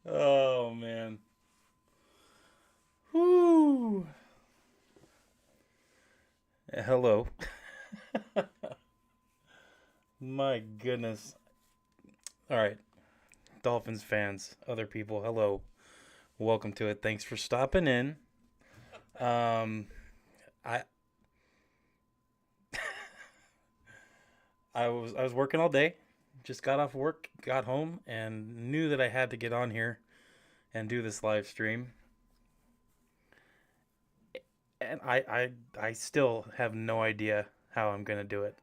Oh man. Whoo. Hello. My goodness. All right. Dolphins fans, other people, hello. Welcome to it. Thanks for stopping in. Um I I was working all day. Just got off work, got home and knew that I had to get on here and do this live stream. And I still have no idea how I'm going to do it.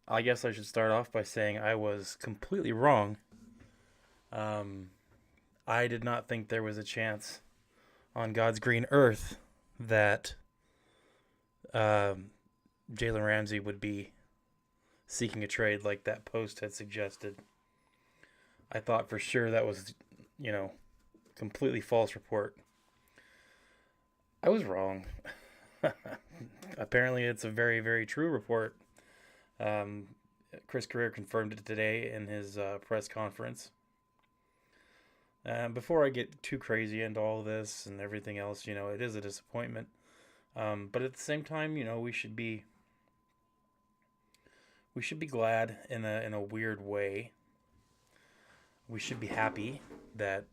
I guess I should start off by saying I was completely wrong. Um, I did not think there was a chance on God's green earth that um, Jalen Ramsey would be seeking a trade like that post had suggested. I thought for sure that was, you know, completely false report. I was wrong. Apparently, it's a very, very true report. Um, Chris Grier confirmed it today in his press conference. Before I get too crazy into all of this and everything else, it is a disappointment. But at the same time, we should be glad in a weird way. We should be happy that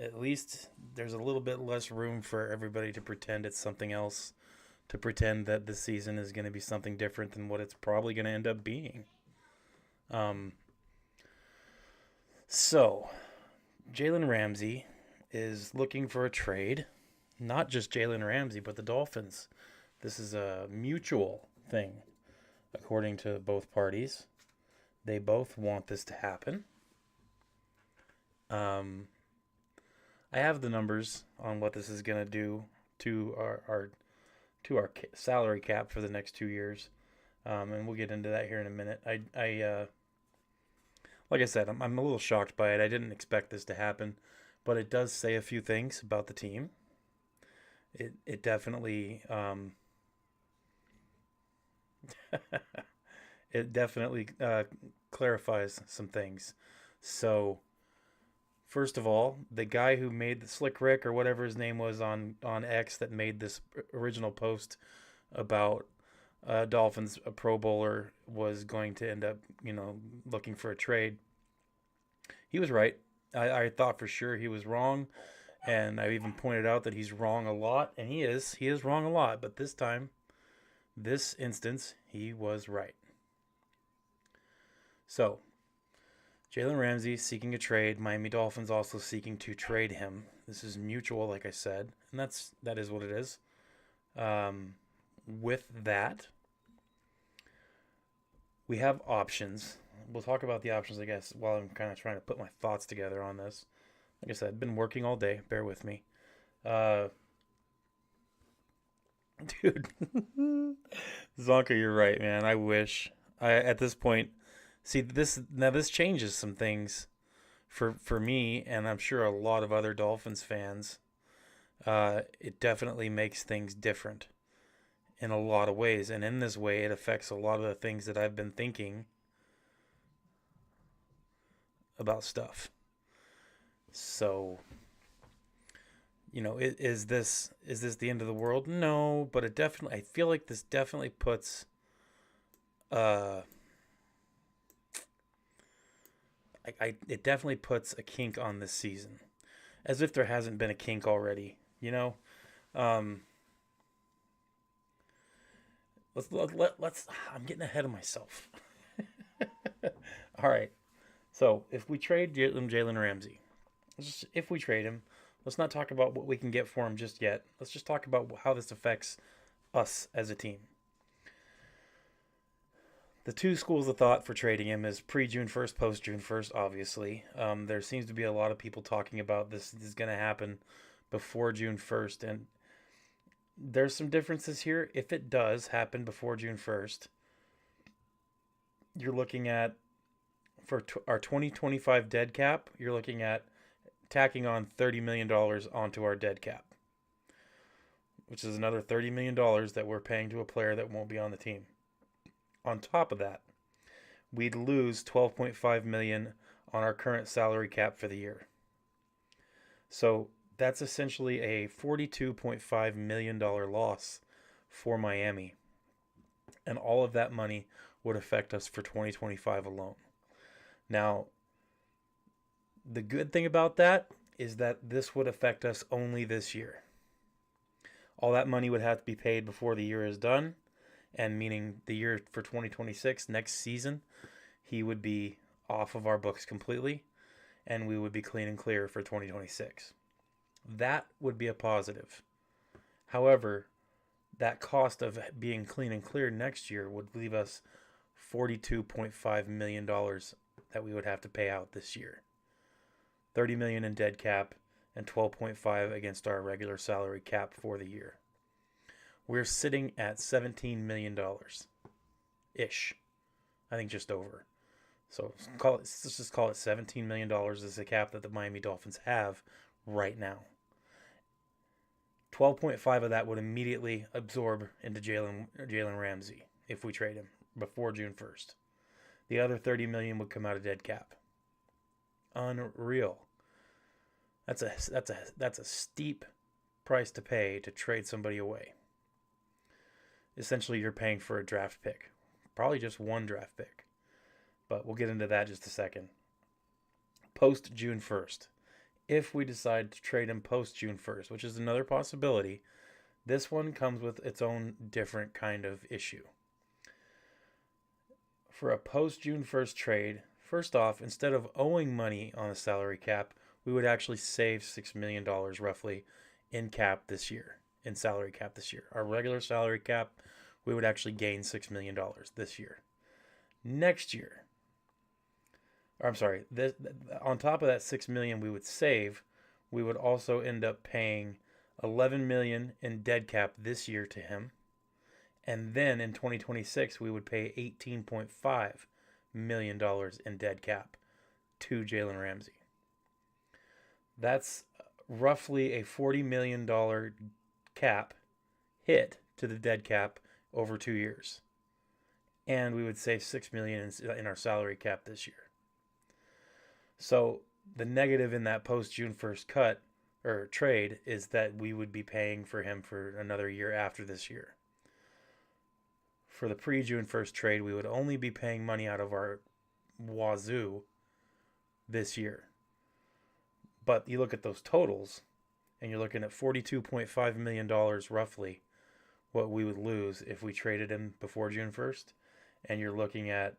at least there's a little bit less room for everybody to pretend it's something else, to pretend that this season is going to be something different than what it's probably going to end up being. Um, so Jalen Ramsey is looking for a trade. Not just Jalen Ramsey, but the Dolphins. This is a mutual thing, according to both parties. They both want this to happen. Um, I have the numbers on what this is going to do to our salary cap for the next 2 years, and we'll get into that here in a minute. Like I said, I'm a little shocked by it. I didn't expect this to happen, but it does say a few things about the team. It definitely it definitely clarifies some things. So first of all, the guy who made the Slick Rick or whatever his name was on X that made this original post about Dolphins a Pro Bowler was going to end up looking for a trade. He was right. I thought for sure he was wrong, and I even pointed out that he's wrong a lot, and he is wrong a lot. But this instance, he was right. So Jalen Ramsey seeking a trade. Miami Dolphins also seeking to trade him. This is mutual, like I said, and that is what it is. With that, we have options. We'll talk about the options, I guess, while I'm kind of trying to put my thoughts together on this. Like I said, I've been working all day. Bear with me. Uh, Dude, Zonka, you're right, man. I wish. At this point, see this changes some things for me, and I'm sure a lot of other Dolphins fans. It definitely makes things different in a lot of ways, and in this way, it affects a lot of the things that I've been thinking about stuff. So, is this the end of the world? No, but I feel like this definitely puts uh it definitely puts a kink on this season, as if there hasn't been a kink already. Um, let's. I'm getting ahead of myself. All right. So if we trade Jalen Ramsey, if we trade him, let's not talk about what we can get for him just yet. Let's just talk about how this affects us as a team. The two schools of thought for trading him is pre June 1st, post June 1st, obviously. There seems to be a lot of people talking about this is going to happen before June 1st. And there's some differences here. If it does happen before June 1st, you're looking at, for our 2025 dead cap, you're looking at tacking on $30 million onto our dead cap, which is another $30 million that we're paying to a player that won't be on the team. On top of that, we'd lose 12.5 million on our current salary cap for the year. So that's essentially a $42.5 million loss for Miami. And all of that money would affect us for 2025 alone. Now, the good thing about that is that this would affect us only this year. All that money would have to be paid before the year is done, and meaning the year for 2026, next season, he would be off of our books completely, and we would be clean and clear for 2026. That would be a positive. However, that cost of being clean and clear next year would leave us $42.5 million that we would have to pay out this year. $30 million in dead cap and $12.5 against our regular salary cap for the year. We're sitting at $17 million ish. I think just over. So let's just call it $17 million is the cap that the Miami Dolphins have right now. 12.5 of that would immediately absorb into Jalen Ramsey if we trade him before June 1st. The other $30 million would come out of dead cap. Unreal. That's a steep price to pay to trade somebody away. Essentially, you're paying for a draft pick. Probably just one draft pick. But we'll get into that in just a second. Post June 1st. If we decide to trade him post June 1st, which is another possibility, this one comes with its own different kind of issue. For a post June 1st trade, first off, instead of owing money on the salary cap, we would actually save $6 million roughly in cap this year, in salary cap this year. Our regular salary cap, we would actually gain $6 million this year. Next year, on top of that $6 million we would save, we would also end up paying $11 million in dead cap this year to him. And then in 2026, we would pay $18.5 million in dead cap to Jalen Ramsey. That's roughly a $40 million cap hit to the dead cap over 2 years. And we would save $6 million in our salary cap this year. So the negative in that post June 1st cut or trade is that we would be paying for him for another year after this year. For the pre-June 1st trade, we would only be paying money out of our wazoo this year. But you look at those totals, and you're looking at $42.5 million roughly what we would lose if we traded him before June 1st. And you're looking at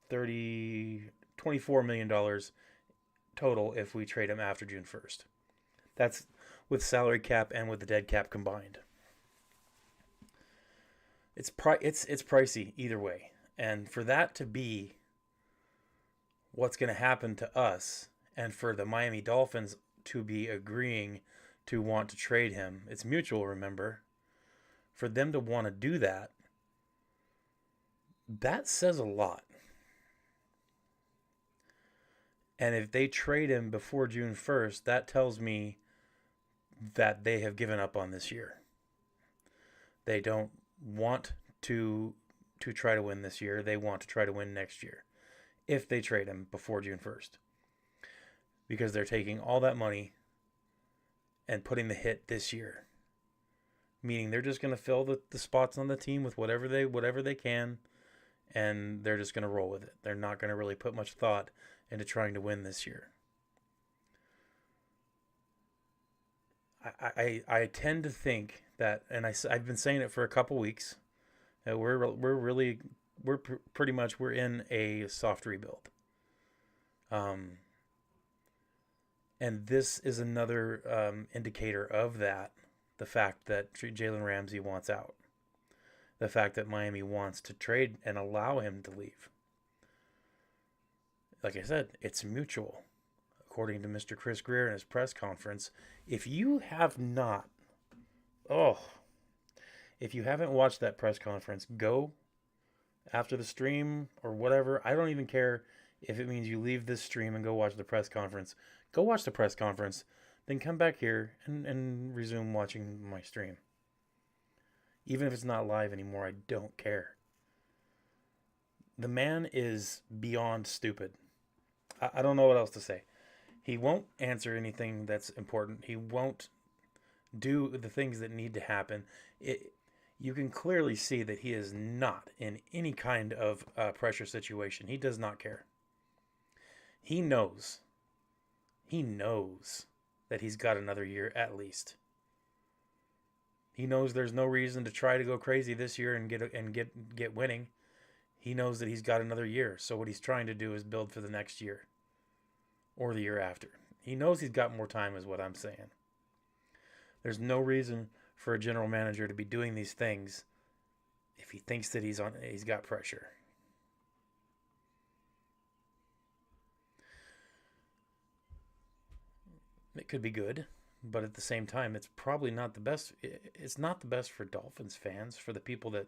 $24 million total if we trade him after June 1st. That's with salary cap and with the dead cap combined. It's pricey either way. And for that to be what's going to happen to us and for the Miami Dolphins to be agreeing to want to trade him, it's mutual, remember. For them to want to do that, that says a lot. And if they trade him before June 1st, that tells me that they have given up on this year. They don't want to try to win this year. They want to try to win next year if they trade him before June 1st. Because they're taking all that money and putting the hit this year. Meaning they're just going to fill the spots on the team with whatever they can, and they're just going to roll with it. They're not going to really put much thought into trying to win this year. I tend to think that, and I've been saying it for a couple weeks, that we're pretty much in a soft rebuild. And this is another indicator of that. The fact that Jalen Ramsey wants out. The fact that Miami wants to trade and allow him to leave. Like I said, it's mutual. According to Mr. Chris Grier in his press conference, if you haven't watched that press conference, go after the stream or whatever. I don't even care if it means you leave this stream and go watch the press conference. Go watch the press conference, then come back here and resume watching my stream. Even if it's not live anymore, I don't care. The man is beyond stupid. I don't know what else to say. He won't answer anything that's important. He won't do the things that need to happen. You can clearly see that he is not in any kind of pressure situation. He does not care. He knows. He knows that he's got another year at least. He knows there's no reason to try to go crazy this year and get winning. He knows that he's got another year. So what he's trying to do is build for the next year or the year after. He knows he's got more time is what I'm saying. There's no reason for a general manager to be doing these things if he thinks that he's got pressure. It could be good, but at the same time, it's probably not the best. It's not the best for Dolphins fans, for the people that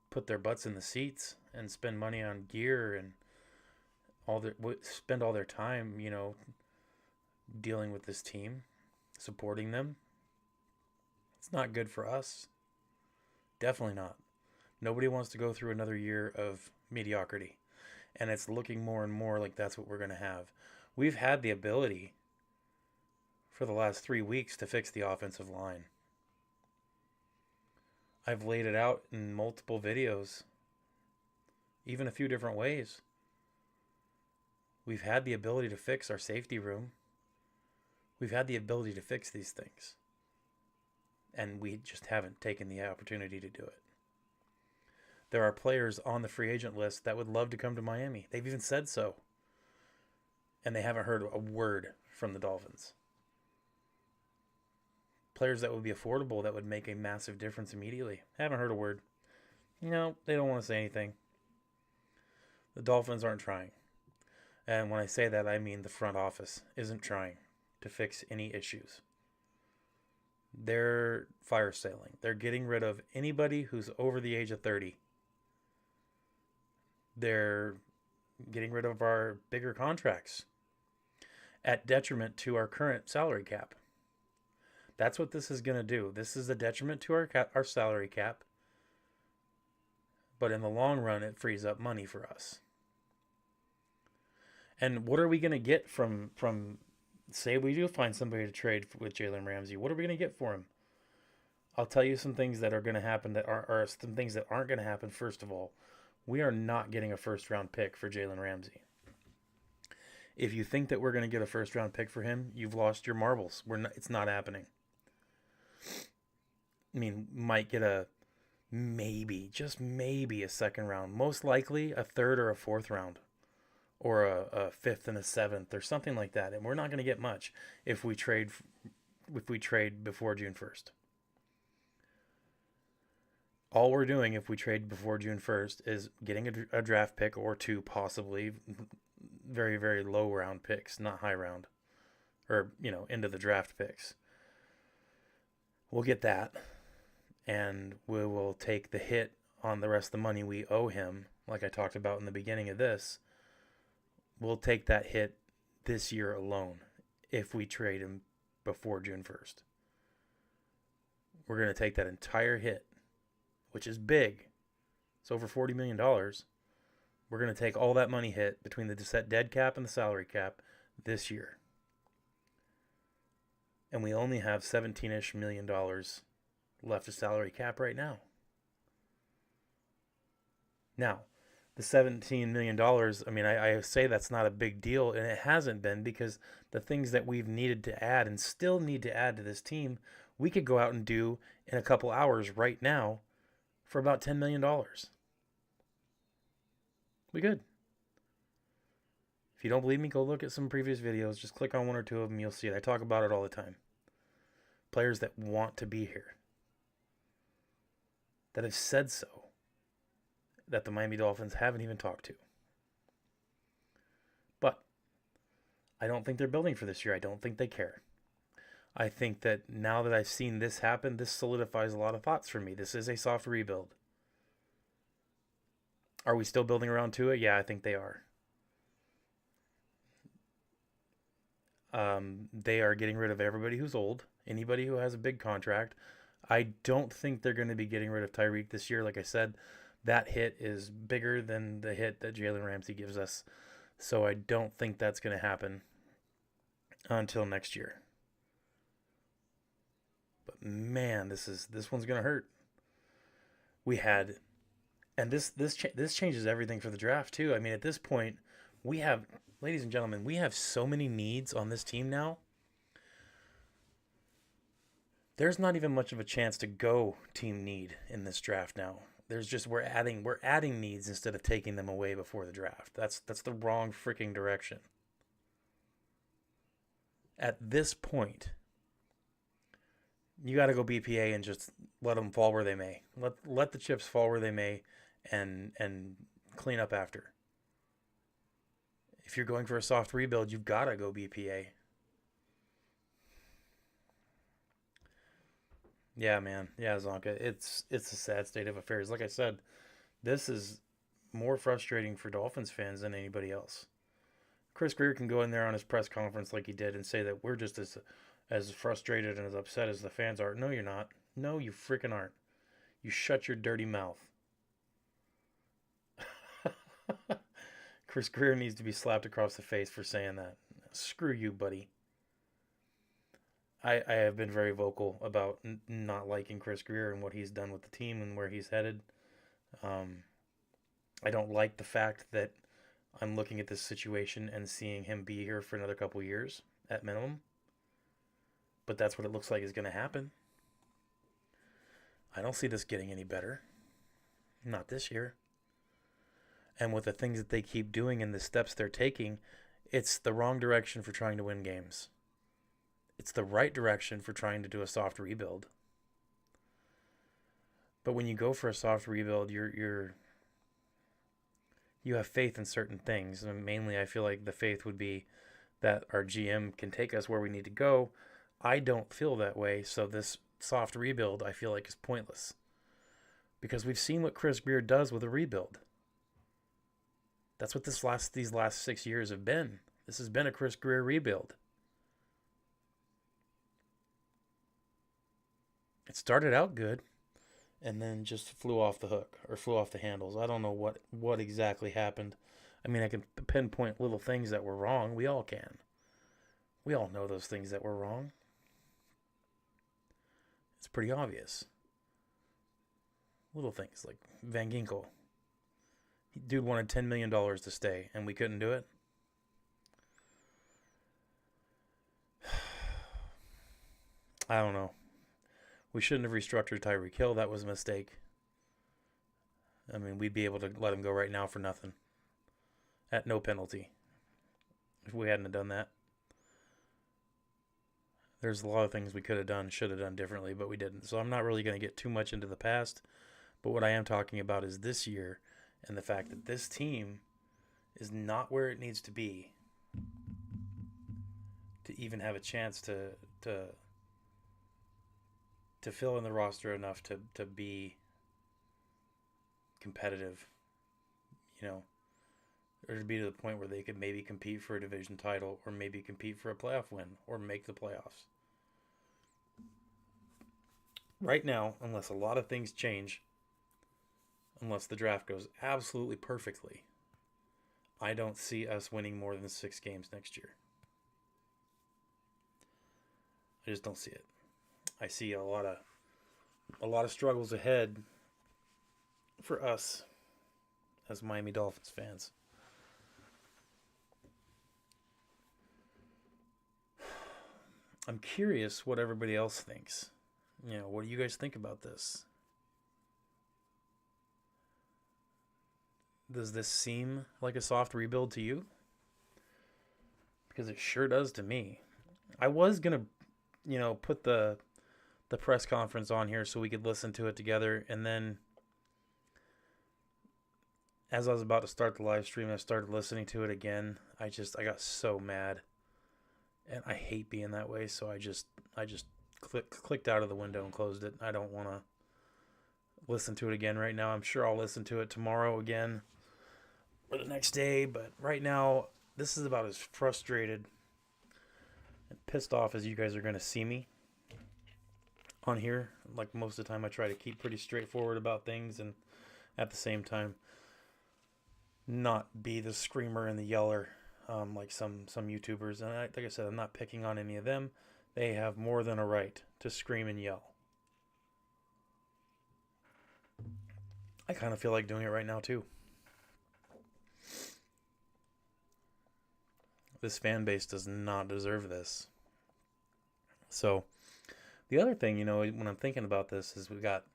put their butts in the seats and spend money on gear and spend all their time, dealing with this team, supporting them. It's not good for us. Definitely not. Nobody wants to go through another year of mediocrity. And it's looking more and more like that's what we're going to have. We've had the ability for the last 3 weeks to fix the offensive line. I've laid it out in multiple videos, even a few different ways. We've had the ability to fix our safety room. We've had the ability to fix these things. And we just haven't taken the opportunity to do it. There are players on the free agent list that would love to come to Miami. They've even said so. And they haven't heard a word from the Dolphins. Players that would be affordable, that would make a massive difference immediately. Haven't heard a word. No, they don't want to say anything. The Dolphins aren't trying. And when I say that, I mean the front office isn't trying to fix any issues. They're fire sailing. They're getting rid of anybody who's over the age of 30. They're getting rid of our bigger contracts at detriment to our current salary cap. That's what this is going to do. This is a detriment to our salary cap. But in the long run, it frees up money for us. And what are we going to get from say we do find somebody to trade with Jalen Ramsey? What are we going to get for him? I'll tell you some things that are going to happen that are some things that aren't going to happen. First of all, we are not getting a first-round pick for Jalen Ramsey. If you think that we're going to get a first-round pick for him, you've lost your marbles. It's not happening. I mean, might get just maybe a second round. Most likely a third or a fourth round. Or a fifth and a seventh or something like that. And we're not going to get much if we trade before June 1st. All we're doing if we trade before June 1st is getting a draft pick or two, possibly very, very low round picks, not high round, or, into the draft picks. We'll get that, and we will take the hit on the rest of the money we owe him, like I talked about in the beginning of this. We'll take that hit this year alone if we trade him before June 1st. We're going to take that entire hit, which is big. It's over $40 million. We're going to take all that money hit between the dead cap and the salary cap this year. And we only have $17-ish million left of salary cap right now. Now, the $17 million, I mean, I say that's not a big deal, and it hasn't been, because the things that we've needed to add and still need to add to this team, we could go out and do in a couple hours right now for about $10 million. We could. If you don't believe me, go look at some previous videos. Just click on one or two of them. You'll see it. I talk about it all the time. Players that want to be here, that have said so, that the Miami Dolphins haven't even talked to. But I don't think they're building for this year. I don't think they care. I think that now that I've seen this happen, this solidifies a lot of thoughts for me. This is a soft rebuild. Are we still building around Tua? Yeah, I think they are. They are getting rid of everybody who's old, anybody who has a big contract. I don't think they're going to be getting rid of Tyreek this year. Like I said, that hit is bigger than the hit that Jalen Ramsey gives us. So I don't think that's going to happen until next year. But man, this one's going to hurt. We had, and this changes everything for the draft too. I mean, at this point, we have, ladies and gentlemen, we have so many needs on this team now. There's not even much of a chance to go team need in this draft now. There's just we're adding needs instead of taking them away before the draft. That's the wrong freaking direction. At this point, you got to go BPA and just let them fall where they may. Let the chips fall where they may, and clean up after. If you're going for a soft rebuild, you've got to go BPA. Yeah, man. Yeah, Zonka. It's a sad state of affairs. Like I said, this is more frustrating for Dolphins fans than anybody else. Chris Grier can go in there on his press conference like he did and say that we're just as frustrated and as upset as the fans are. No, you're not. No, you freaking aren't. You shut your dirty mouth. Chris Grier needs to be slapped across the face for saying that. Screw you, buddy. I have been very vocal about not liking Chris Grier and what he's done with the team and where he's headed. I don't like the fact that I'm looking at this situation and seeing him be here for another couple years at minimum. But that's what it looks like is going to happen. I don't see this getting any better. Not this year. And with the things that they keep doing and the steps they're taking, it's the wrong direction for trying to win games. It's the right direction for trying to do a soft rebuild. But when you go for a soft rebuild, you have faith in certain things. And mainly, I feel like the faith would be that our GM can take us where we need to go. I don't feel that way, so this soft rebuild, I feel like, is pointless. Because we've seen what Chris Grier does with a rebuild. That's what these last 6 years have been. This has been a Chris Grier rebuild. It started out good, and then just flew off the hook, or flew off the handles. I don't know what exactly happened. I mean, I can pinpoint little things that were wrong. We all can. We all know those things that were wrong. It's pretty obvious. Little things like Van Ginkel. Dude wanted $10 million to stay, and we couldn't do it. I don't know. We shouldn't have restructured Tyreek Hill. That was a mistake. I mean, we'd be able to let him go right now for nothing. At no penalty. If we hadn't have done that. There's a lot of things we could have done, should have done differently, but we didn't. So I'm not really going to get too much into the past. But what I am talking about is this year and the fact that this team is not where it needs to be to even have a chance to fill in the roster enough to be competitive, you know, or to be to the point where they could maybe compete for a division title or maybe compete for a playoff win or make the playoffs. Right now, unless a lot of things change, unless the draft goes absolutely perfectly, I don't see us winning more than 6 games next year. I just don't see it. I see a lot of struggles ahead for us as Miami Dolphins fans. I'm curious what everybody else thinks. You know, what do you guys think about this? Does this seem like a soft rebuild to you? Because it sure does to me. I was going to, put the press conference on here so we could listen to it together. And then as I was about to start the live stream, I started listening to it again. I got so mad. And I hate being that way, so I just clicked out of the window and closed it. I don't want to listen to it again right now. I'm sure I'll listen to it tomorrow again or the next day, but right now this is about as frustrated and pissed off as you guys are going to see me on here. Like most of the time, I try to keep pretty straightforward about things, and at the same time, not be the screamer and the yeller, like some YouTubers. And like I said, I'm not picking on any of them. They have more than a right to scream and yell. I kind of feel like doing it right now too. This fan base does not deserve this. So, the other thing, when I'm thinking about this, is we got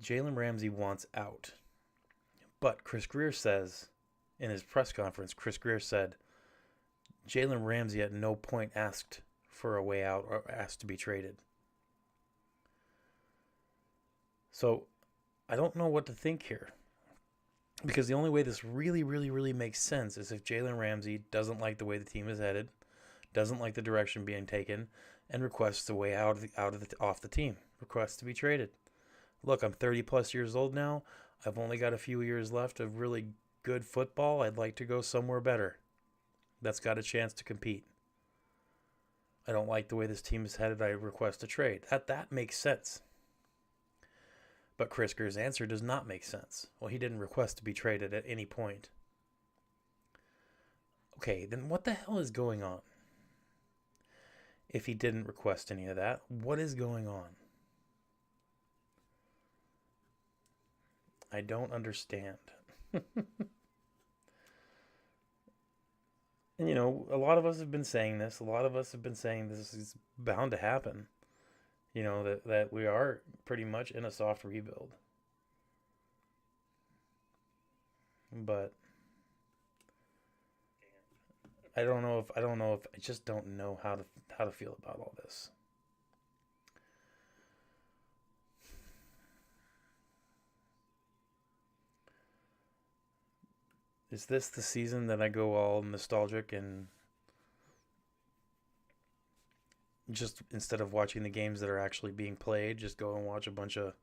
Jalen Ramsey wants out. But Chris Grier says, in his press conference, Chris Grier said, Jalen Ramsey at no point asked for a way out or asked to be traded. So, I don't know what to think here. Because the only way this really, really, really makes sense is if Jalen Ramsey doesn't like the way the team is headed, doesn't like the direction being taken, and requests a way off the team, requests to be traded. Look, I'm 30 plus years old now. I've only got a few years left of really good football. I'd like to go somewhere better that's got a chance to compete. I don't like the way this team is headed. I request a trade. That makes sense. But Chris Grier's answer does not make sense. Well, he didn't request to be traded at any point. Okay, then what the hell is going on? If he didn't request any of that, what is going on? I don't understand. And a lot of us have been saying this. A lot of us have been saying this is bound to happen. That we are pretty much in a soft rebuild. But I don't know if I just don't know how to feel about all this. Is this the season that I go all nostalgic and just instead of watching the games that are actually being played, just go and watch a bunch of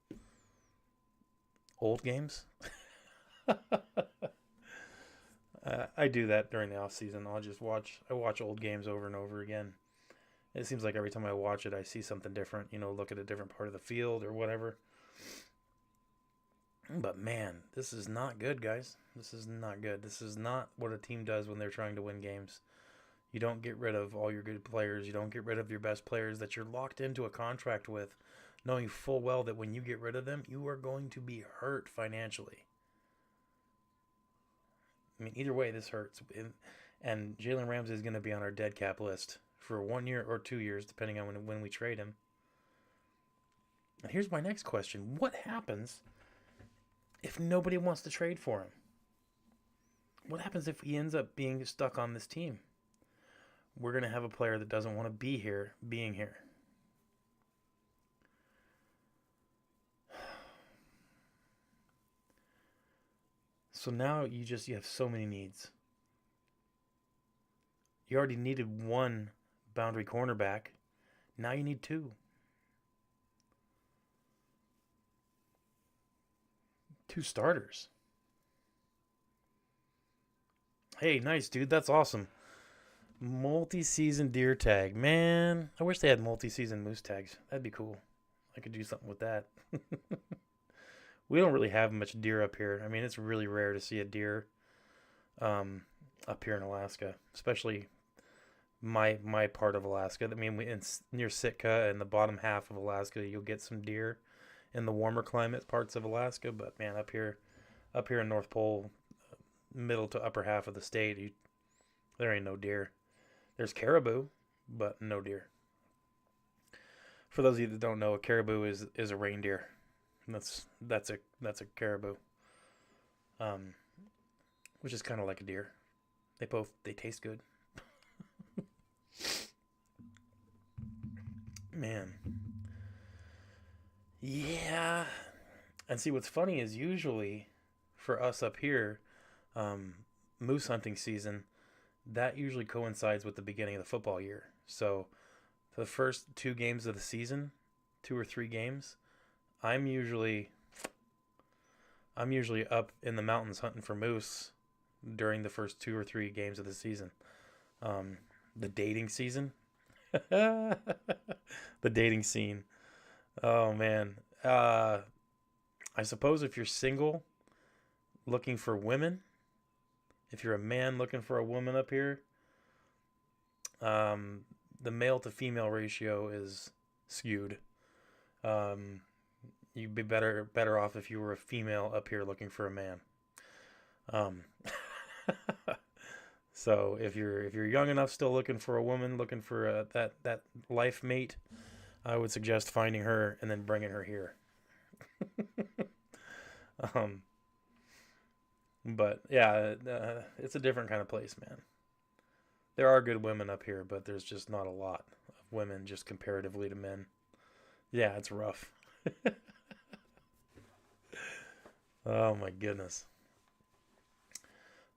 old games? I do that during the off season. I watch old games over and over again. It seems like every time I watch it, I see something different, look at a different part of the field or whatever. But man, this is not good, guys. This is not good. This is not what a team does when they're trying to win games. You don't get rid of all your good players. You don't get rid of your best players that you're locked into a contract with, knowing full well that when you get rid of them, you are going to be hurt financially. I mean, either way, this hurts. And Jalen Ramsey is going to be on our dead cap list for 1 year or 2 years, depending on when we trade him. And here's my next question. What happens if nobody wants to trade for him? What happens if he ends up being stuck on this team? We're going to have a player that doesn't want to be here, being here. So now you have so many needs. You already needed one boundary cornerback. Now you need two. Two starters. Hey, nice, dude. That's awesome. Multi-season deer tag. Man, I wish they had multi-season moose tags. That'd be cool. I could do something with that. We don't really have much deer up here. I mean, it's really rare to see a deer up here in Alaska, especially my part of Alaska. I mean, near Sitka and the bottom half of Alaska, you'll get some deer in the warmer climate parts of Alaska. But man, up here in North Pole, middle to upper half of the state, there ain't no deer. There's caribou, but no deer. For those of you that don't know, a caribou is a reindeer. And that's a caribou, which is kind of like a deer. They taste good. Man, yeah. And see, what's funny is usually for us up here, moose hunting season, that usually coincides with the beginning of the football year. So the first 2 games of the season, 2 or 3 games, I'm usually up in the mountains hunting for moose during the first 2 or 3 games of the season. The dating season. The dating scene. Oh man. Uh, I suppose if you're single, looking for women, if you're a man looking for a woman up here, um, the male to female ratio is skewed. Um, you'd be better off if you were a female up here looking for a man. Um, so if you're young enough, still looking for a woman, looking for that life mate, I would suggest finding her and then bringing her here. um, but yeah, it's a different kind of place, man. There are good women up here, but there's just not a lot of women just comparatively to men. Yeah, it's rough. Oh my goodness.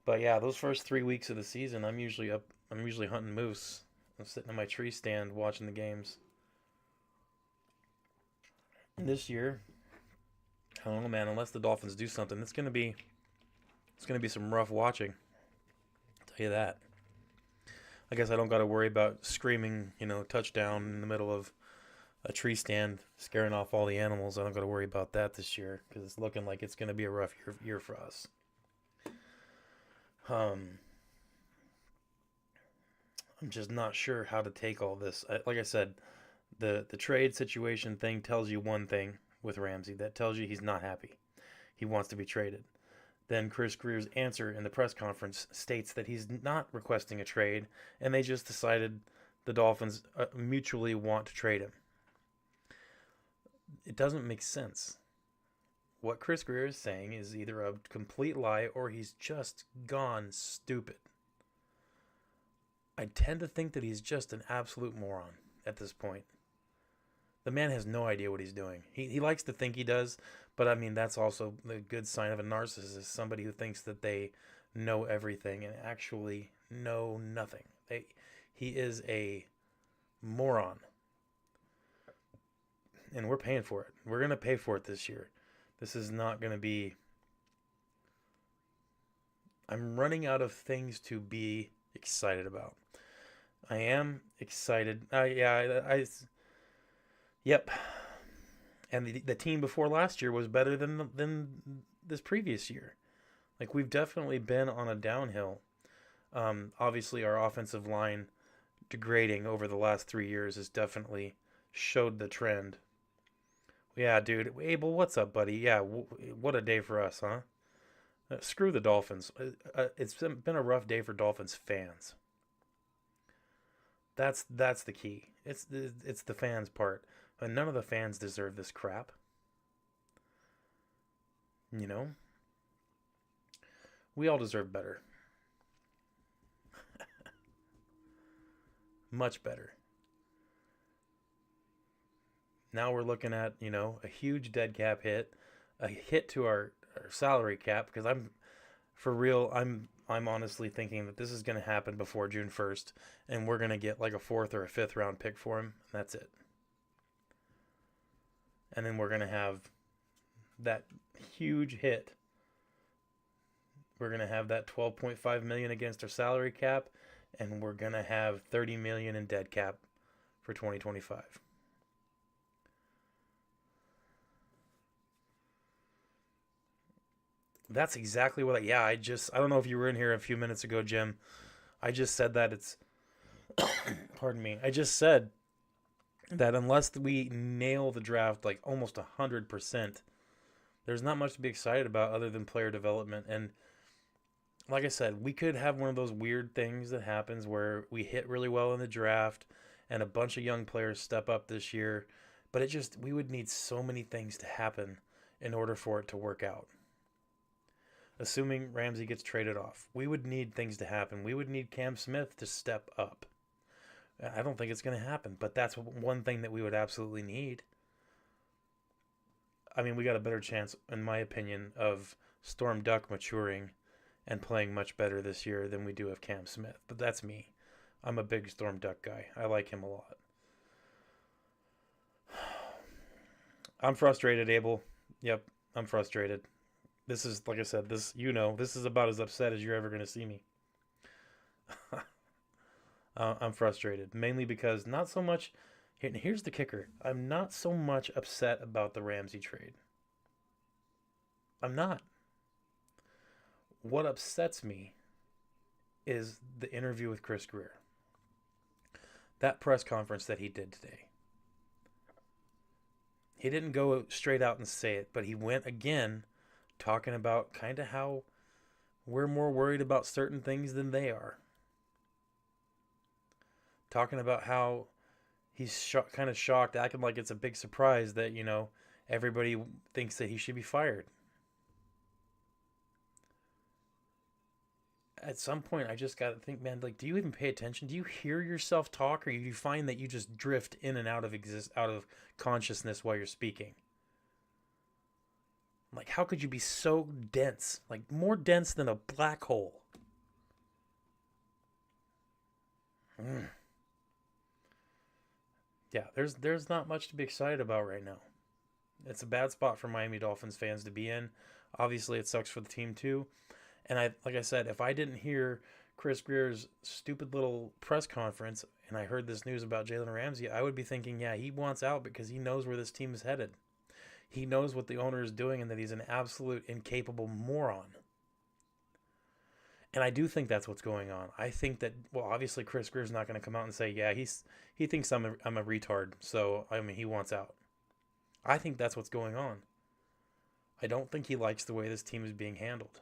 But yeah, those first 3 weeks of the season, I'm usually up. I'm usually hunting moose. I'm sitting in my tree stand watching the games. And this year, I don't know, man. Unless the Dolphins do something, it's gonna be some rough watching. I'll tell you that. I guess I don't got to worry about screaming, touchdown in the middle of a tree stand, scaring off all the animals. I don't got to worry about that this year because it's looking like it's gonna be a rough year for us. Um, I'm just not sure how to take all this. Like I said, the trade situation thing tells you one thing with Ramsey. That tells you he's not happy. He wants to be traded. Then Chris Grier's answer in the press conference states that he's not requesting a trade, and they just decided the Dolphins mutually want to trade him. It doesn't make sense. What Chris Grier is saying is either a complete lie or he's just gone stupid. I tend to think that he's just an absolute moron at this point. The man has no idea what he's doing. He likes to think he does, but I mean, that's also the good sign of a narcissist, somebody who thinks that they know everything and actually know nothing. He is a moron, and we're paying for it. We're going to pay for it this year. This is not going to be. I'm running out of things to be excited about. I am excited. Yep. And the team before last year was better than this previous year. Like we've definitely been on a downhill. Obviously, our offensive line degrading over the last 3 years has definitely showed the trend. Yeah, dude. Abel, what's up, buddy? Yeah, what a day for us, huh? Screw the Dolphins. It's been a rough day for Dolphins fans. That's the key. It's the fans part. And none of the fans deserve this crap. You know? We all deserve better. Much better. Now we're looking at, a huge dead cap hit, a hit to our salary cap because for real, I'm honestly thinking that this is going to happen before June 1st and we're going to get like a 4th or a 5th round pick for him. And that's it. And then we're going to have that huge hit. We're going to have that 12.5 million against our salary cap and we're going to have 30 million in dead cap for 2025. That's exactly what I don't know if you were in here a few minutes ago, Jim. I just said that pardon me. I just said that unless we nail the draft like almost 100%, there's not much to be excited about other than player development. And like I said, we could have one of those weird things that happens where we hit really well in the draft and a bunch of young players step up this year. But we would need so many things to happen in order for it to work out. Assuming Ramsey gets traded off, we would need things to happen. We would need Cam Smith to step up. I don't think it's going to happen, but that's one thing that we would absolutely need. I mean, we got a better chance, in my opinion, of Storm Duck maturing and playing much better this year than we do of Cam Smith. But that's me. I'm a big Storm Duck guy. I like him a lot. I'm frustrated, Abel. Yep, I'm frustrated. This is, like I said, this is about as upset as you're ever going to see me. I'm frustrated, mainly because not so much. Here's the kicker: I'm not so much upset about the Ramsey trade. I'm not. What upsets me is the interview with Chris Grier. That press conference that he did today. He didn't go straight out and say it, but he went again talking about kind of how we're more worried about certain things than they are. Talking about how he's kind of shocked, acting like it's a big surprise that, everybody thinks that he should be fired. At some point, I just got to think, man, like, do you even pay attention? Do you hear yourself talk, or do you find that you just drift in and out of consciousness while you're speaking? Like, how could you be so dense? Like, more dense than a black hole. Mm. Yeah, there's not much to be excited about right now. It's a bad spot for Miami Dolphins fans to be in. Obviously, it sucks for the team too. And like I said, if I didn't hear Chris Grier's stupid little press conference and I heard this news about Jalen Ramsey, I would be thinking, yeah, he wants out because he knows where this team is headed. He knows what the owner is doing and that he's an absolute incapable moron. And I do think that's what's going on. I think that, well, obviously Chris Grier's not going to come out and say, yeah, he thinks I'm a retard, so I mean he wants out. I think that's what's going on. I don't think he likes the way this team is being handled.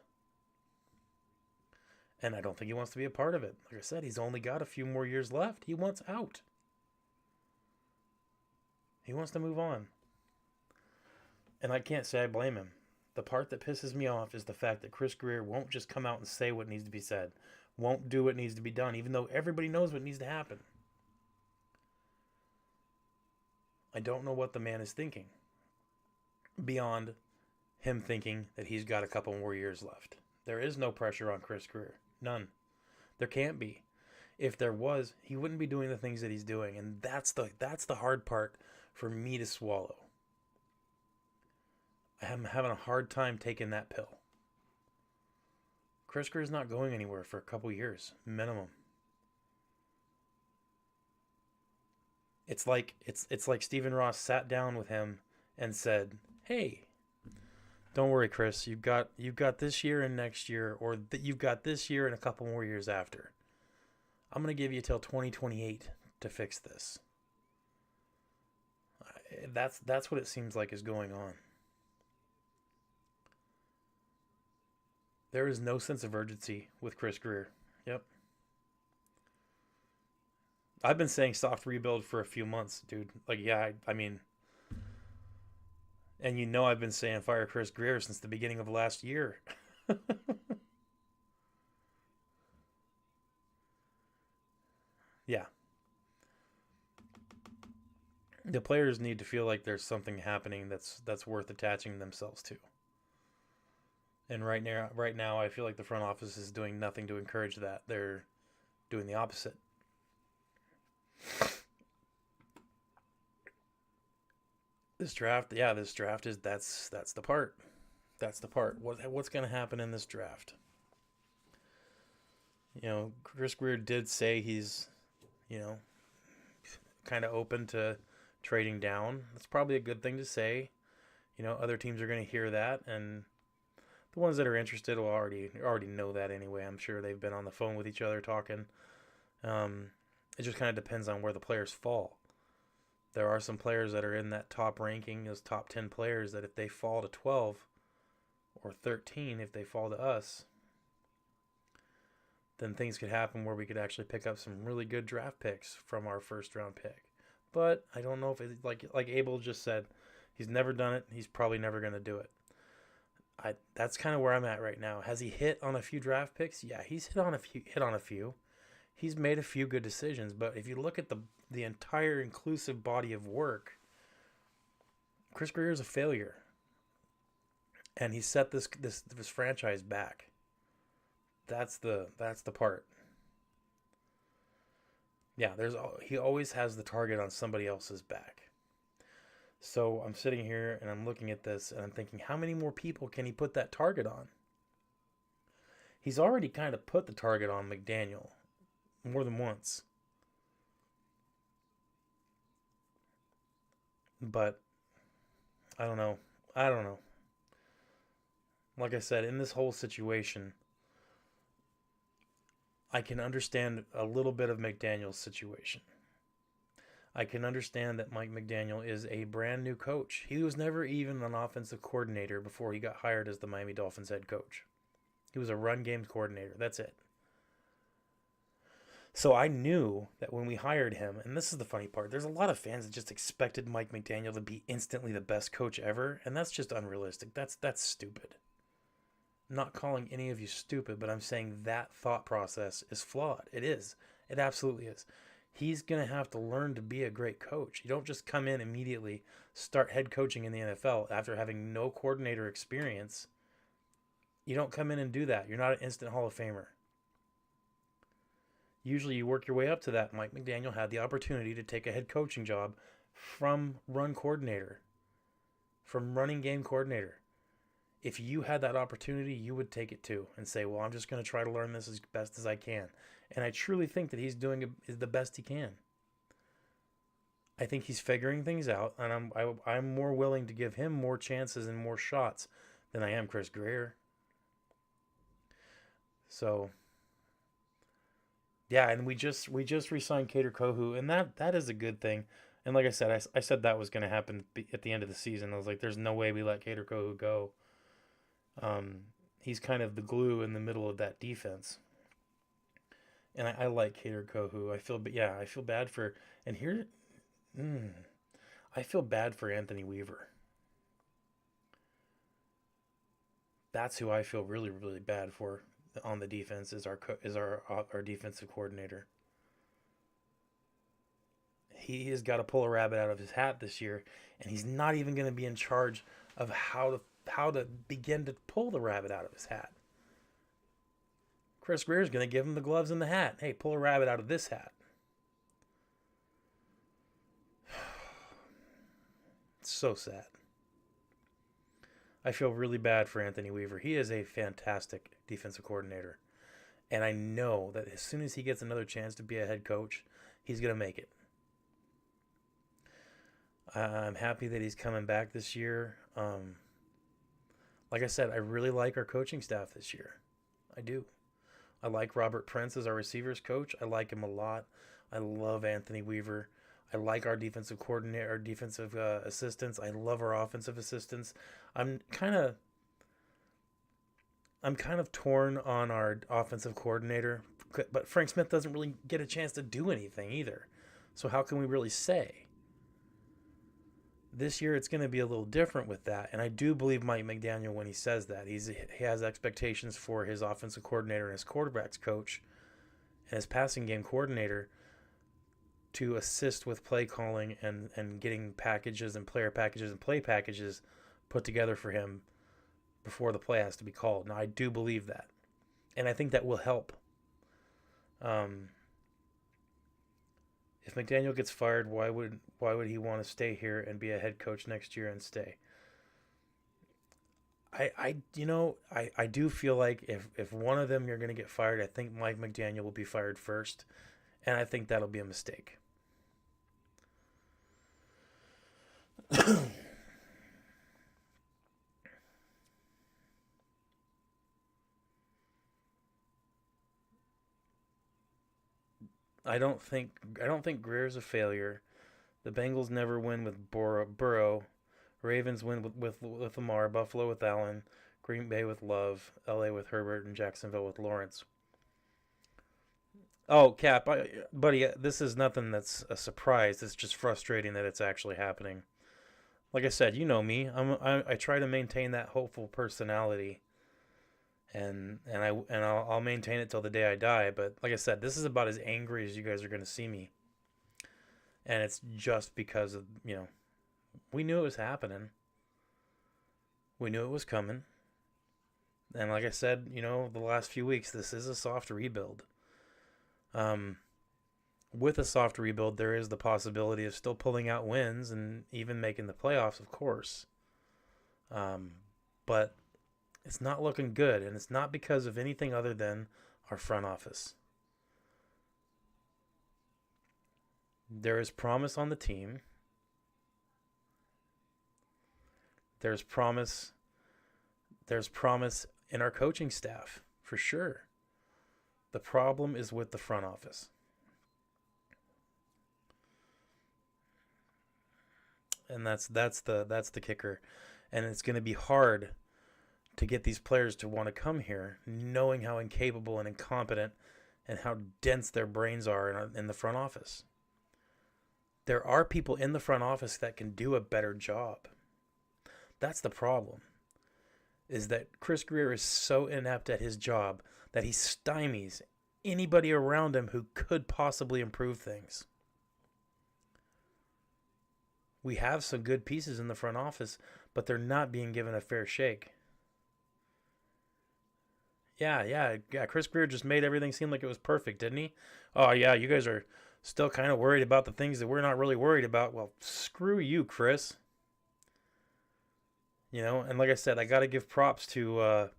And I don't think he wants to be a part of it. Like I said, he's only got a few more years left. He wants out. He wants to move on. And I can't say I blame him. The part that pisses me off is the fact that Chris Grier won't just come out and say what needs to be said. Won't do what needs to be done, even though everybody knows what needs to happen. I don't know what the man is thinking. Beyond him thinking that he's got a couple more years left. There is no pressure on Chris Grier. None. There can't be. If there was, he wouldn't be doing the things that he's doing, and that's the hard part for me to swallow. I'm having a hard time taking that pill. Chris Grier's not going anywhere for a couple years, minimum. It's like Stephen Ross sat down with him and said, "Hey, don't worry, Chris. You've got this year and next year, or you've got this year and a couple more years after. I'm going to give you till 2028 to fix this." That's what it seems like is going on. There is no sense of urgency with Chris Grier. Yep. I've been saying soft rebuild for a few months, dude. Like, yeah, I mean, and I've been saying fire Chris Grier since the beginning of last year. Yeah. The players need to feel like there's something happening that's worth attaching themselves to. And right now, I feel like the front office is doing nothing to encourage that. They're doing the opposite. This draft is that's the part. That's the part. What's going to happen in this draft? Chris Grier did say he's, you know, kind of open to trading down. That's probably a good thing to say. Other teams are going to hear that, and the ones that are interested will already know that anyway. I'm sure they've been on the phone with each other talking. It just kind of depends on where the players fall. There are some players that are in that top ranking, those top 10 players, that if they fall to 12 or 13, if they fall to us, then things could happen where we could actually pick up some really good draft picks from our first round pick. But I don't know if it, like Abel just said, he's never done it. He's probably never going to do it. That's kind of where I'm at right now. Has he hit on a few draft picks? Yeah, he's hit on a few. He's made a few good decisions, but if you look at the entire inclusive body of work, Chris Grier is a failure, and he set this franchise back. That's the part. Yeah, he always has the target on somebody else's back. So I'm sitting here and I'm looking at this and I'm thinking, how many more people can he put that target on? He's already kind of put the target on McDaniel more than once. But I don't know. I don't know. Like I said, in this whole situation, I can understand a little bit of McDaniel's situation. I can understand that Mike McDaniel is a brand new coach. He was never even an offensive coordinator before he got hired as the Miami Dolphins head coach. He was a run game coordinator. That's it. So I knew that when we hired him, and this is the funny part, there's a lot of fans that just expected Mike McDaniel to be instantly the best coach ever, and that's just unrealistic. That's stupid. I'm not calling any of you stupid, but I'm saying that thought process is flawed. It is. It absolutely is. He's going to have to learn to be a great coach. You don't just come in immediately, start head coaching in the NFL after having no coordinator experience. You don't come in and do that. You're not an instant Hall of Famer. Usually you work your way up to that. Mike McDaniel had the opportunity to take a head coaching job from run coordinator, from running game coordinator. If you had that opportunity, you would take it too and say, well, I'm just going to try to learn this as best as I can. And I truly think that he's doing the best he can. I think he's figuring things out, and I'm more willing to give him more chances and more shots than I am Chris Grier. So, yeah, and we just re-signed Cater Kohu, and that is a good thing. And like I said, I said that was going to happen at the end of the season. I was like, there's no way we let Cater Kohu go. He's kind of the glue in the middle of that defense. And I like Cater Kohu. I feel bad for, and here, I feel bad for Anthony Weaver. That's who I feel really, really bad for on the defense is our defensive coordinator. He has got to pull a rabbit out of his hat this year, and he's not even going to be in charge of how to begin to pull the rabbit out of his hat. Chris Grier is going to give him the gloves and the hat. Hey, pull a rabbit out of this hat. It's so sad. I feel really bad for Anthony Weaver. He is a fantastic defensive coordinator. And I know that as soon as he gets another chance to be a head coach, he's going to make it. I'm happy that he's coming back this year. Like I said, I really like our coaching staff this year. I do. I like Robert Prince as our receivers coach. I like him a lot. I love Anthony Weaver. I like our defensive coordinator, our defensive assistants. I love our offensive assistants. I'm kind of torn on our offensive coordinator, but Frank Smith doesn't really get a chance to do anything either. So how can we really say? This year it's going to be a little different with that, and I do believe Mike McDaniel when he says that. He has expectations for his offensive coordinator and his quarterbacks coach and his passing game coordinator to assist with play calling and getting packages and player packages and play packages put together for him before the play has to be called. Now, I do believe that, and I think that will help. If McDaniel gets fired, why would he want to stay here and be a head coach next year and stay? I do feel like if one of them you're going to get fired, I think Mike McDaniel will be fired first, and I think that'll be a mistake. I don't think Greer's a failure. The Bengals never win with Burrow. Ravens win with Lamar. Buffalo with Allen. Green Bay with Love. LA with Herbert, and Jacksonville with Lawrence. Oh, Cap, buddy, this is nothing that's a surprise. It's just frustrating that it's actually happening. Like I said, you know me. I try to maintain that hopeful personality, and I'll maintain it till the day I die. But like I said, this is about as angry as you guys are going to see me, and it's just because of we knew it was happening. We knew it was coming, and like I said, the last few weeks, this is a soft rebuild. With a soft rebuild, there is the possibility of still pulling out wins and even making the playoffs, of course. But it's not looking good, and it's not because of anything other than our front office. There is promise on the team. There's promise. There's promise in our coaching staff, for sure. The problem is with the front office. And that's the kicker. And it's going to be hard to get these players to want to come here, knowing how incapable and incompetent and how dense their brains are in the front office. There are people in the front office that can do a better job. That's the problem, is that Chris Grier is so inept at his job that he stymies anybody around him who could possibly improve things. We have some good pieces in the front office, but they're not being given a fair shake. Yeah. Chris Grier just made everything seem like it was perfect, didn't he? Oh, yeah, you guys are still kind of worried about the things that we're not really worried about. Well, screw you, Chris. And like I said, I got to give props to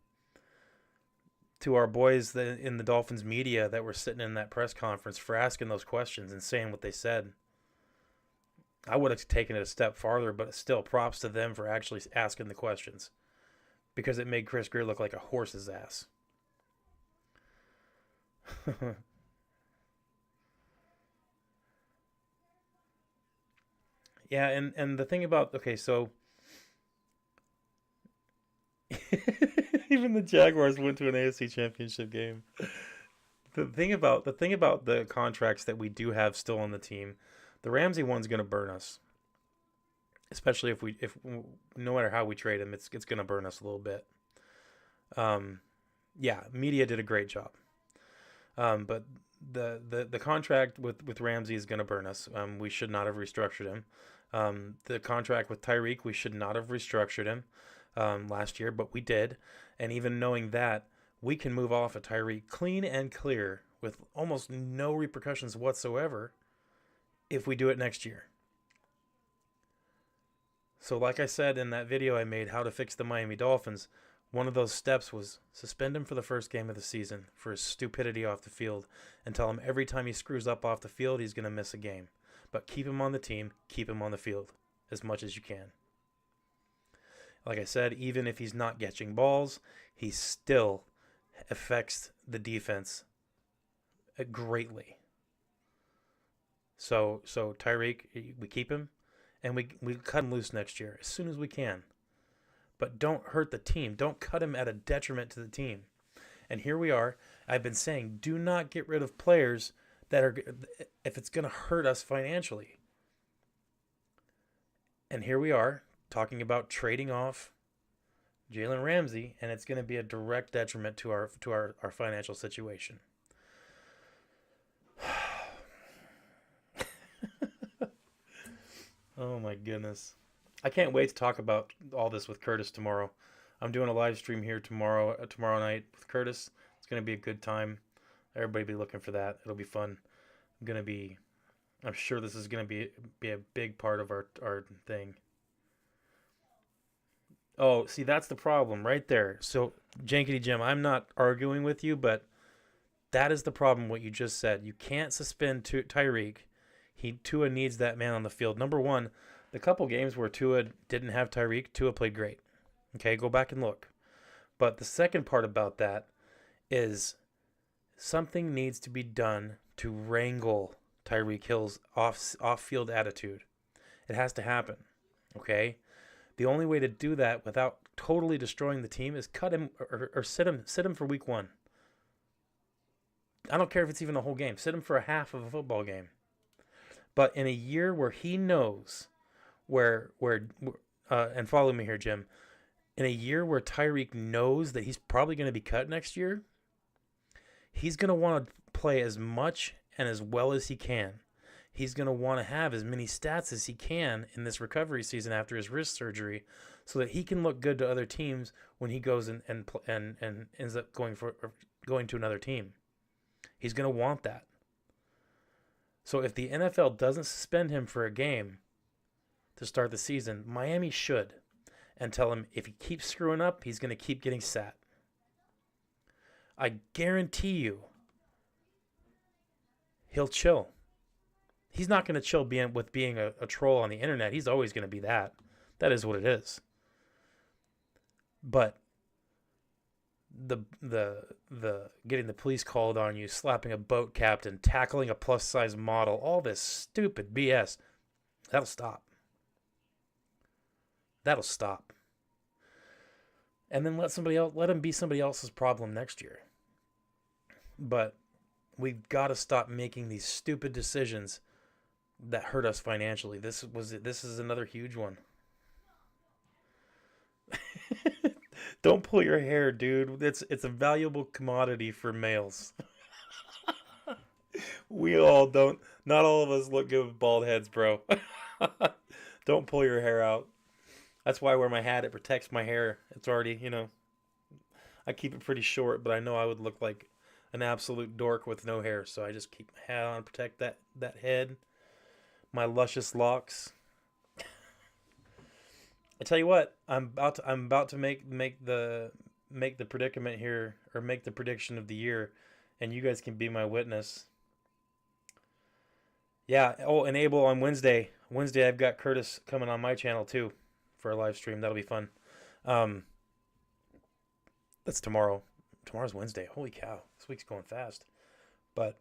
our boys in the Dolphins media that were sitting in that press conference for asking those questions and saying what they said. I would have taken it a step farther, but still, props to them for actually asking the questions, because it made Chris Grier look like a horse's ass. Yeah, and the thing about, okay, so even the Jaguars went to an AFC Championship game. The thing about the contracts that we do have still on the team, the Ramsey one's going to burn us. Especially if no matter how we trade him, it's going to burn us a little bit. Yeah, media did a great job. But the contract with Ramsey is going to burn us. We should not have restructured him. The contract with Tyreek, we should not have restructured him last year, but we did. And even knowing that, we can move off of Tyreek clean and clear with almost no repercussions whatsoever if we do it next year. So like I said in that video I made, How to Fix the Miami Dolphins, one of those steps was suspend him for the first game of the season for his stupidity off the field, and tell him every time he screws up off the field, he's going to miss a game. But keep him on the team, keep him on the field as much as you can. Like I said, even if he's not catching balls, he still affects the defense greatly. So Tyreek, we keep him, and we cut him loose next year as soon as we can. But don't hurt the team. Don't cut him at a detriment to the team. And here we are. I've been saying, do not get rid of players that are, if it's going to hurt us financially. And here we are talking about trading off Jalen Ramsey, and it's going to be a direct detriment to our financial situation. Oh my goodness. I can't wait to talk about all this with Curtis tomorrow. I'm doing a live stream here tomorrow night with Curtis. It's going to be a good time. Everybody be looking for that. It'll be fun. I'm sure this is going to be a big part of our thing. Oh, see, that's the problem right there. So, Jankety Jim, I'm not arguing with you, but that is the problem, what you just said. You can't suspend Tyreek. Tua needs that man on the field. Number one, the couple games where Tua didn't have Tyreek, Tua played great. Okay, go back and look. But the second part about that is something needs to be done to wrangle Tyreek Hill's off-field attitude. It has to happen. Okay? The only way to do that without totally destroying the team is cut him or sit him for week 1. I don't care if it's even a whole game. Sit him for a half of a football game. But in a year where he knows and follow me here, Jim, in a year where Tyreek knows that he's probably going to be cut next year, he's going to want to play as much and as well as he can. He's going to want to have as many stats as he can in this recovery season after his wrist surgery, so that he can look good to other teams when he goes and ends up going to another team. He's going to want that. So if the NFL doesn't suspend him for a game to start the season, Miami should, and tell him if he keeps screwing up, he's going to keep getting sat. I guarantee you he'll chill. He's not going to chill being a troll on the internet. He's always going to be that. That is what it is. But the getting the police called on you, slapping a boat captain, tackling a plus size model, all this stupid BS, that'll stop. That'll stop. And then let him be somebody else's problem next year. But we've got to stop making these stupid decisions that hurt us financially. This is another huge one. Don't pull your hair, dude. It's a valuable commodity for males. We all don't. Not all of us look good with bald heads, bro. Don't pull your hair out. That's why I wear my hat. It protects my hair. It's already, I keep it pretty short, but I know I would look like an absolute dork with no hair, so I just keep my hat on, protect that head, my luscious locks. I tell you what, I'm about to make the predicament here, or make the prediction of the year, and you guys can be my witness. Yeah. Oh, and Abel, on Wednesday I've got Curtis coming on my channel too for a live stream. That'll be fun. That's tomorrow. Tomorrow's Wednesday. Holy cow, this week's going fast. But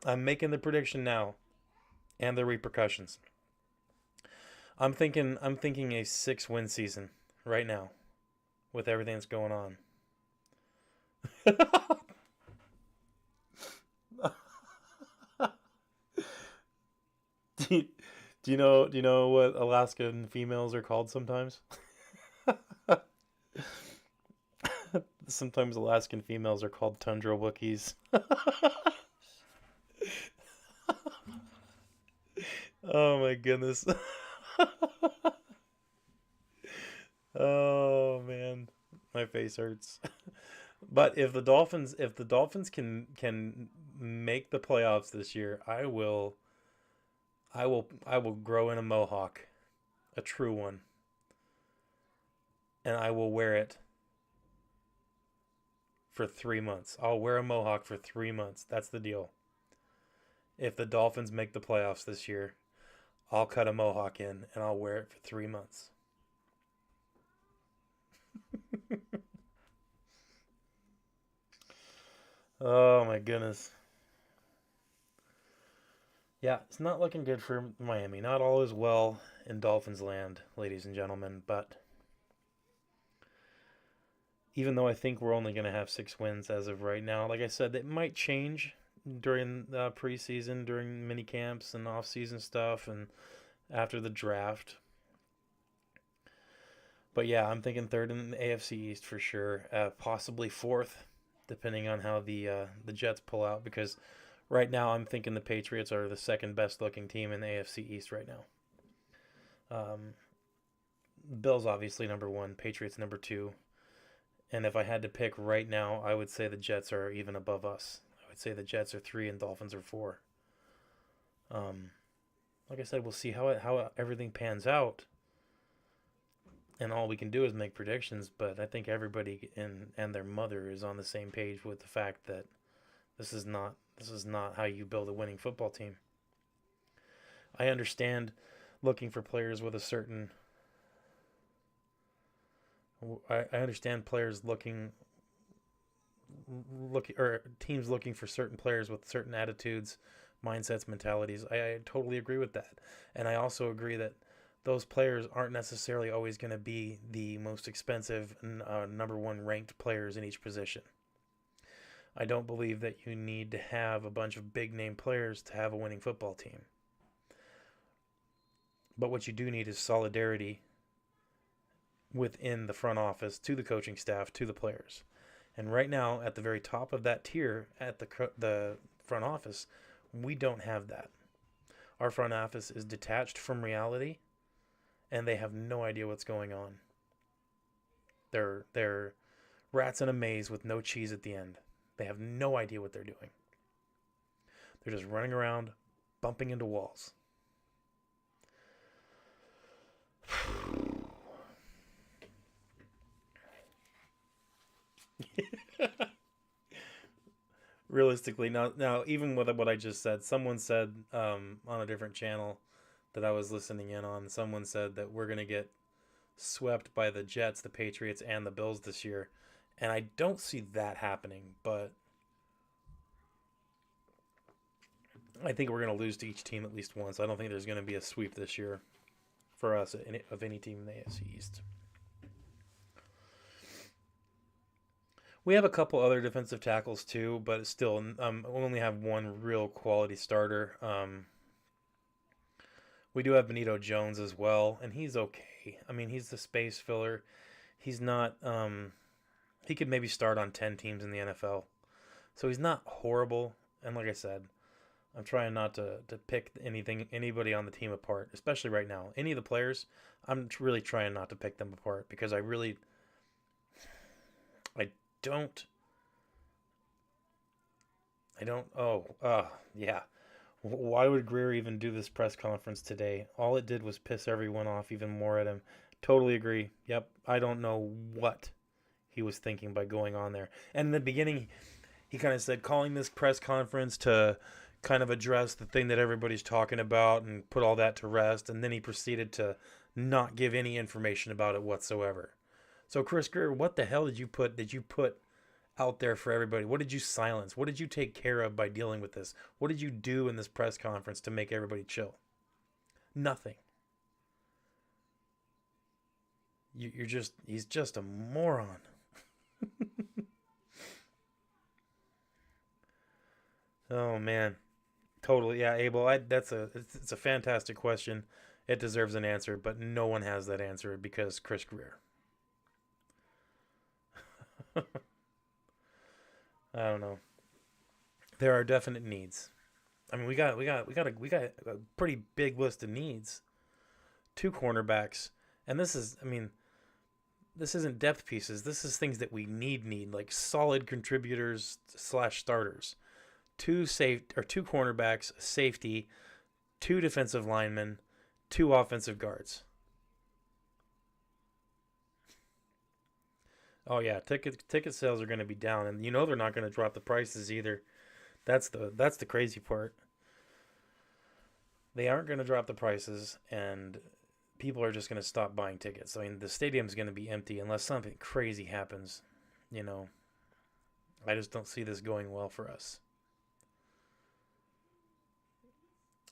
I'm making the prediction now, and the repercussions. I'm thinking a 6-win season right now, with everything that's going on. do you know what Alaskan females are called sometimes? Sometimes Alaskan females are called tundra Wookiees. Oh my goodness. Oh man, my face hurts. But if the Dolphins can make the playoffs this year, I will grow in a mohawk, a true one, and I will wear it for 3 months. I'll wear a mohawk for 3 months. That's the deal. If the Dolphins make the playoffs this year, I'll cut a mohawk in and I'll wear it for 3 months. Oh my goodness. Yeah, it's not looking good for Miami. Not all is well in Dolphins land, ladies and gentlemen, but even though I think we're only going to have 6 wins as of right now, like I said, it might change during preseason, during mini camps and off-season stuff, and after the draft. But yeah, I'm thinking third in the AFC East for sure, possibly fourth, depending on how the Jets pull out. Because right now, I'm thinking the Patriots are the second best looking team in the AFC East right now. Bills obviously number 1, Patriots number 2, and if I had to pick right now, I would say the Jets are even above us. I would say the Jets are 3 and Dolphins are 4. Like I said, we'll see how everything pans out, and all we can do is make predictions. But I think everybody and their mother is on the same page with the fact that this is not how you build a winning football team. I understand looking for players with a certain. I understand players looking or teams looking for certain players with certain attitudes, mindsets, mentalities. I totally agree with that. And I also agree that those players aren't necessarily always going to be the most expensive number 1 ranked players in each position. I don't believe that you need to have a bunch of big name players to have a winning football team. But what you do need is solidarity within the front office, to the coaching staff, to the players. And right now, at the very top of that tier, at the front office, we don't have that. Our front office is detached from reality, and they have no idea what's going on. They're rats in a maze with no cheese at the end. They have no idea what they're doing. They're just running around, bumping into walls. Realistically, now even with what I just said, someone said on a different channel that I was listening in on, someone said that we're going to get swept by the Jets, the Patriots, and the Bills this year. And I don't see that happening, but I think we're going to lose to each team at least once. I don't think there's going to be a sweep this year for us of any team in the AFC East. We have a couple other defensive tackles too, but still, we only have one real quality starter. We do have Benito Jones as well, and he's okay. I mean, he's the space filler. He's not. He could maybe start on 10 teams in the NFL, so he's not horrible. And like I said, I'm trying not to pick anybody on the team apart, especially right now. Any of the players, I'm really trying not to pick them apart because I don't. Yeah. Why would Grier even do this press conference today? All it did was piss everyone off even more at him. Totally agree. Yep. I don't know what he was thinking by going on there. And in the beginning, he kind of said calling this press conference to kind of address the thing that everybody's talking about and put all that to rest. And then he proceeded to not give any information about it whatsoever. So Chris Grier, what the hell did you put out there for everybody? What did you silence? What did you take care of by dealing with this? What did you do in this press conference to make everybody chill? Nothing. He's just a moron. Oh man. Totally. Yeah, Abel, it's a fantastic question. It deserves an answer, but no one has that answer because Chris Grier. I don't know. There are definite needs. I mean, we got a pretty big list of needs. 2 cornerbacks, and this isn't depth pieces. This is things that we need like solid contributors / starters. 2 cornerbacks, safety, 2 defensive linemen, 2 offensive guards. Oh yeah, ticket sales are going to be down, and they're not going to drop the prices either. That's the crazy part. They aren't going to drop the prices, and people are just going to stop buying tickets. I mean, the stadium's going to be empty unless something crazy happens. I just don't see this going well for us.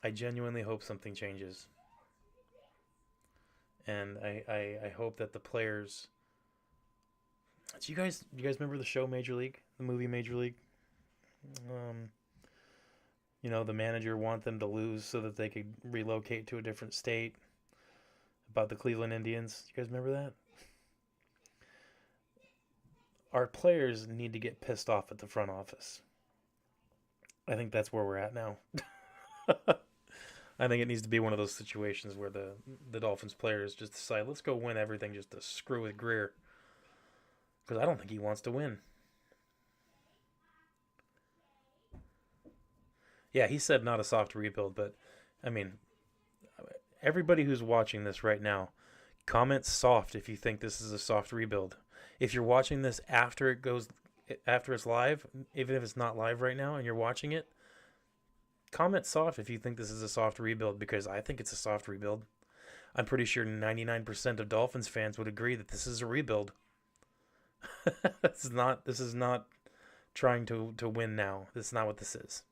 I genuinely hope something changes, and I hope that the players. Do you guys remember the show Major League, the movie Major League? The manager want them to lose so that they could relocate to a different state. About the Cleveland Indians, you guys remember that? Our players need to get pissed off at the front office. I think that's where we're at now. I think it needs to be one of those situations where the Dolphins players just decide, let's go win everything just to screw with Grier. Because I don't think he wants to win. Yeah, he said not a soft rebuild, but, I mean, everybody who's watching this right now, comment soft if you think this is a soft rebuild. If you're watching this after it's live, even if it's not live right now and you're watching it, comment soft if you think this is a soft rebuild, because I think it's a soft rebuild. I'm pretty sure 99% of Dolphins fans would agree that this is a rebuild. This is not trying to win now. This is not what this is.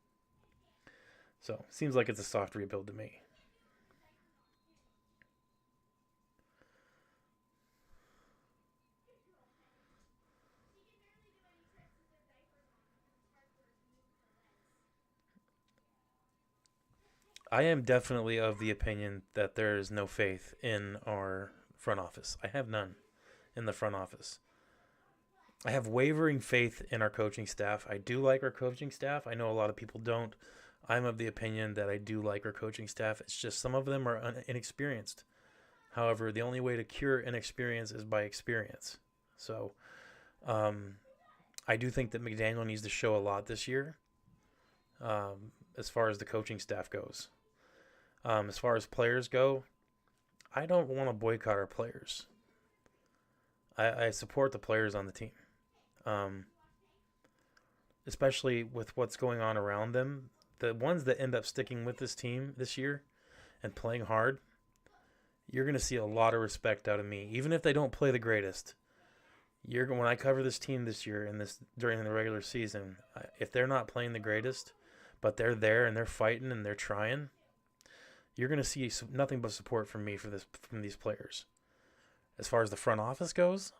So, seems like it's a soft rebuild to me. I am definitely of the opinion that there is no faith in our front office. I have none in the front office. I have wavering faith in our coaching staff. I do like our coaching staff. I know a lot of people don't. I'm of the opinion that I do like our coaching staff. It's just some of them are inexperienced. However, the only way to cure inexperience is by experience. So, I do think that McDaniel needs to show a lot this year, as far as the coaching staff goes. As far as players go, I don't want to boycott our players. I support the players on the team. Especially with what's going on around them. The ones that end up sticking with this team this year and playing hard you're going to see a lot of respect out of me, even if they don't play the greatest. When I cover this team this year and this during the regular season, if they're not playing the greatest, but they're there and they're fighting and they're trying, you're going to see nothing but support from me from these players. As far as the front office goes,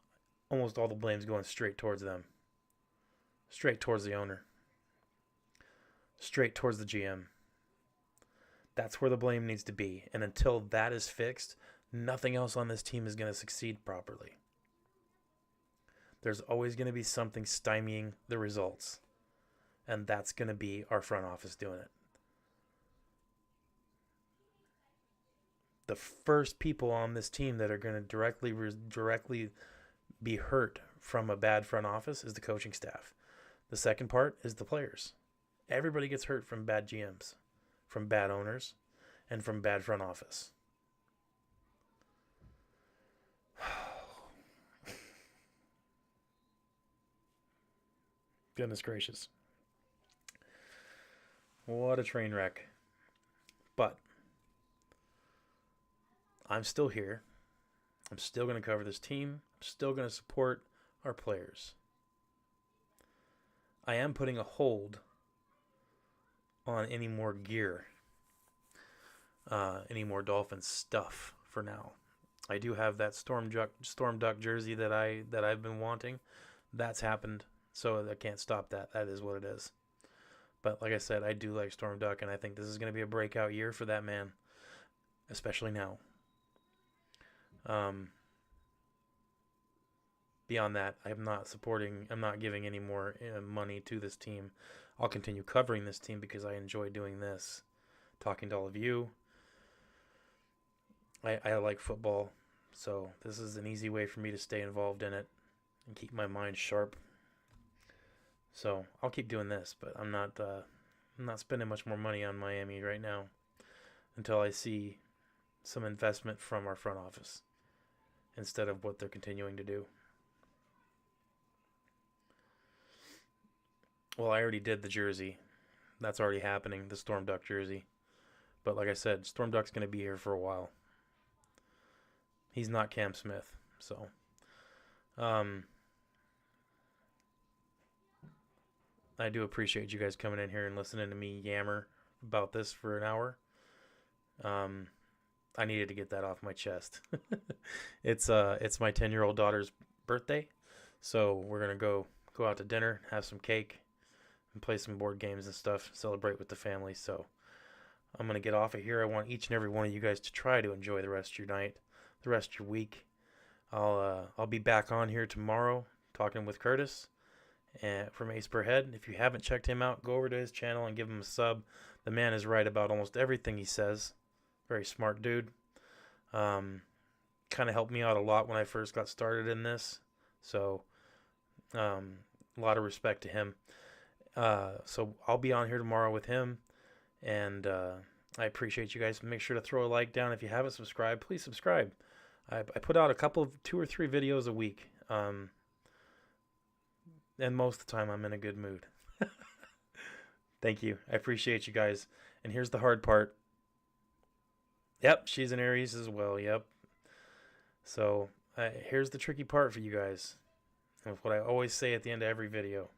almost all the blame's going straight towards them, straight towards the owner, straight towards the GM. That's where the blame needs to be. And until that is fixed, nothing else on this team is going to succeed properly. There's always going to be something stymieing the results. And that's going to be our front office doing it. The first people on this team that are going to directly be hurt from a bad front office is the coaching staff. The second part is the players. Everybody gets hurt from bad GMs, from bad owners, and from bad front office. Goodness gracious. What a train wreck. But I'm still here. I'm still going to cover this team. I'm still going to support our players. I am putting a hold on any more gear, any more Dolphins stuff for now. I do have that Storm Duck jersey that I've been wanting. That's happened, so I can't stop that. That is what it is. But like I said, I do like Storm Duck, and I think this is going to be a breakout year for that man, especially now. Beyond that, I'm not giving any more money to this team. I'll continue covering this team because I enjoy doing this, talking to all of you. I like football, so this is an easy way for me to stay involved in it and keep my mind sharp. So I'll keep doing this, but I'm not spending much more money on Miami right now until I see some investment from our front office instead of what they're continuing to do. Well, I already did the jersey. That's already happening, the Storm Duck jersey. But like I said, Storm Duck's going to be here for a while. He's not Cam Smith, so I do appreciate you guys coming in here and listening to me yammer about this for an hour. I needed to get that off my chest. It's my 10-year-old daughter's birthday, so we're gonna go out to dinner, have some cake, and play some board games and stuff, celebrate with the family. So I'm gonna get off of here. I want each and every one of you guys to try to enjoy the rest of your night, the rest of your week. I'll be back on here tomorrow talking with Curtis from Ace Per Head. If you haven't checked him out, go over to his channel and give him a sub. The man is right about almost everything he says. Very smart dude. Kind of helped me out a lot when I first got started in this. So a lot of respect to him. So I'll be on here tomorrow with him. And I appreciate you guys. Make sure to throw a like down. If you haven't subscribed, please subscribe. I put out 2 or 3 videos a week. And most of the time I'm in a good mood. Thank you. I appreciate you guys. And here's the hard part. Yep, she's an Aries as well. Yep. So here's the tricky part for you guys. And what I always say at the end of every video.